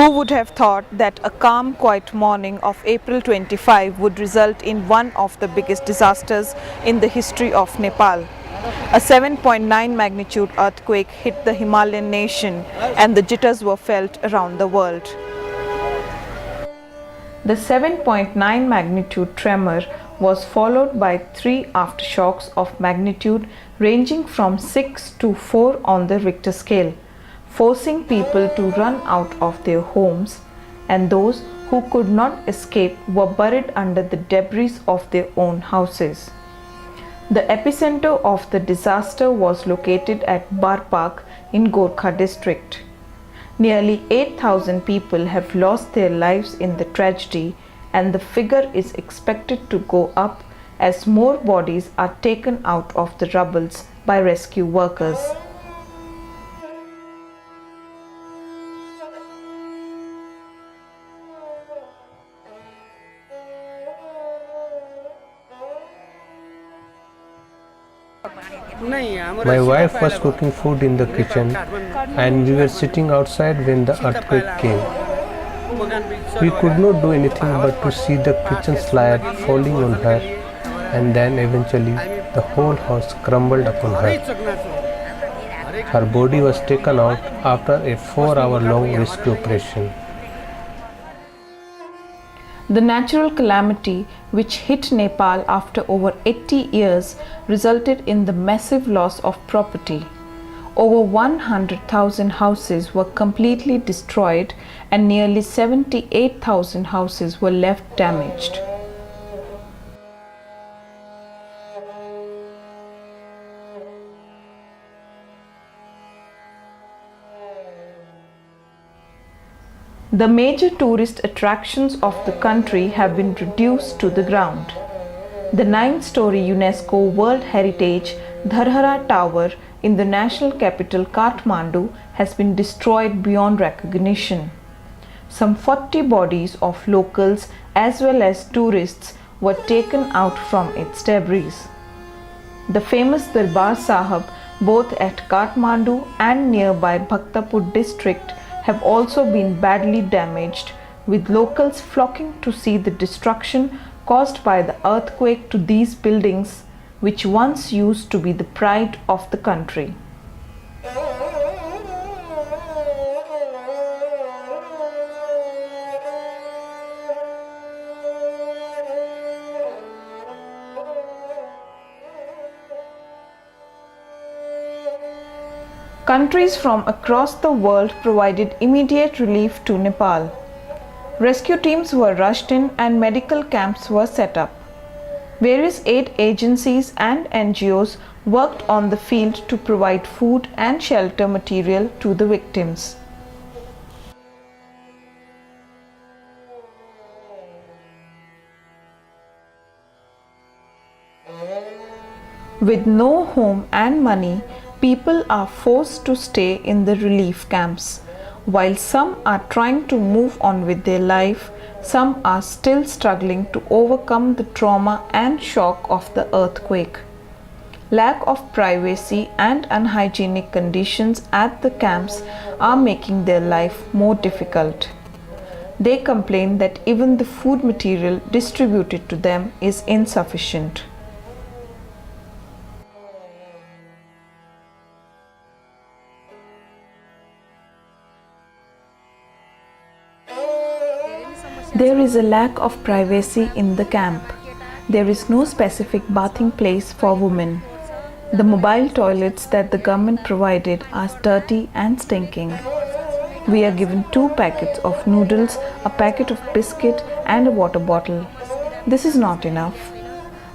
Who would have thought that a calm, quiet morning of April 25 would result in one of the biggest disasters in the history of Nepal? A 7.9 magnitude earthquake hit the Himalayan nation and the jitters were felt around the world. The 7.9 magnitude tremor was followed by 3 aftershocks of magnitude ranging from 6 to 4 on the Richter scale, forcing people to run out of their homes, and those who could not escape were buried under the debris of their own houses. The epicenter of the disaster was located at Barpak in Gorkha district. Nearly 8,000 people have lost their lives in the tragedy, and the figure is expected to go up as more bodies are taken out of the rubble by rescue workers. My wife was cooking food in the kitchen and we were sitting outside when the earthquake came. We could not do anything but to see the kitchen slab falling on her, and then eventually the whole house crumbled upon her. Her body was taken out after a 4-hour-long rescue operation. The natural calamity which hit Nepal after over 80 years resulted in the massive loss of property. Over 100,000 houses were completely destroyed and nearly 78,000 houses were left damaged. The major tourist attractions of the country have been reduced to the ground. The 9-story UNESCO World Heritage Dharhara Tower in the national capital Kathmandu has been destroyed beyond recognition. Some 40 bodies of locals as well as tourists were taken out from its debris. The famous Darbar Sahib, both at Kathmandu and nearby Bhaktapur district, have also been badly damaged, with locals flocking to see the destruction caused by the earthquake to these buildings, which once used to be the pride of the country. Countries from across the world provided immediate relief to Nepal. Rescue teams were rushed in and medical camps were set up. Various aid agencies and NGOs worked on the field to provide food and shelter material to the victims. With no home and money, people are forced to stay in the relief camps. While some are trying to move on with their life, some are still struggling to overcome the trauma and shock of the earthquake. Lack of privacy and unhygienic conditions at the camps are making their life more difficult. They complain that even the food material distributed to them is insufficient. There is a lack of privacy in the camp. There is no specific bathing place for women. The mobile toilets that the government provided are dirty and stinking. We are given 2 packets of noodles, a packet of biscuit and a water bottle. This is not enough.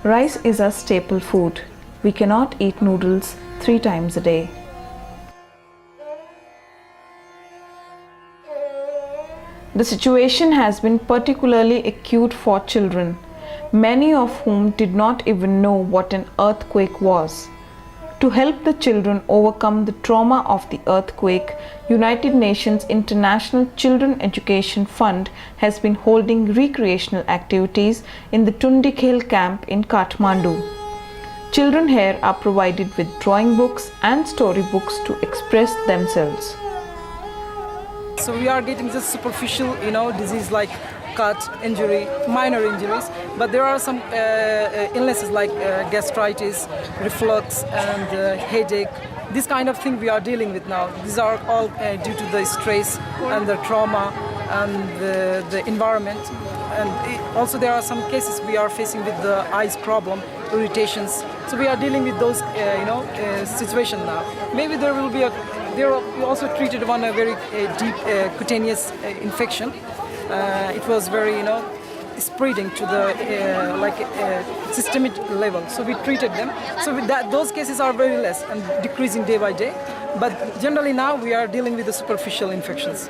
Rice is our staple food. We cannot eat noodles 3 times a day. The situation has been particularly acute for children, many of whom did not even know what an earthquake was. To help the children overcome the trauma of the earthquake, United Nations International Children Education Fund has been holding recreational activities in the Tundikhel camp in Kathmandu. Children here are provided with drawing books and storybooks to express themselves. So we are getting just superficial, disease like cut, injury, minor injuries, but there are some illnesses like gastritis, reflux, and headache. This kind of thing we are dealing with now. These are all due to the stress and the trauma and the environment. And also there are some cases we are facing with the eyes problem, irritations. So we are dealing with those, situation now. Maybe there will be we also treated one a very deep cutaneous infection. It was very, spreading to the systemic level. So we treated them. So with that, those cases are very less and decreasing day by day. But generally now we are dealing with the superficial infections.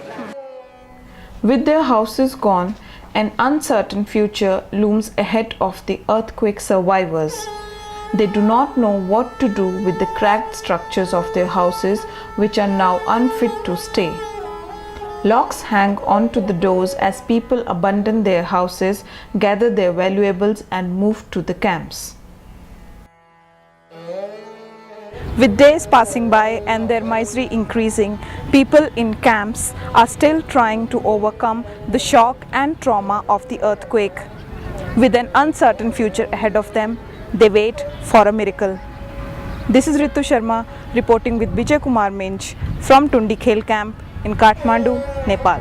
With their houses gone, an uncertain future looms ahead of the earthquake survivors. They do not know what to do with the cracked structures of their houses, which are now unfit to stay. Locks hang onto the doors as people abandon their houses, gather their valuables, and move to the camps. With days passing by and their misery increasing, people in camps are still trying to overcome the shock and trauma of the earthquake. With an uncertain future ahead of them, they wait for a miracle. This is Ritu Sharma reporting with Vijay Kumar Minch from Tundi Khel Camp in Kathmandu, Nepal.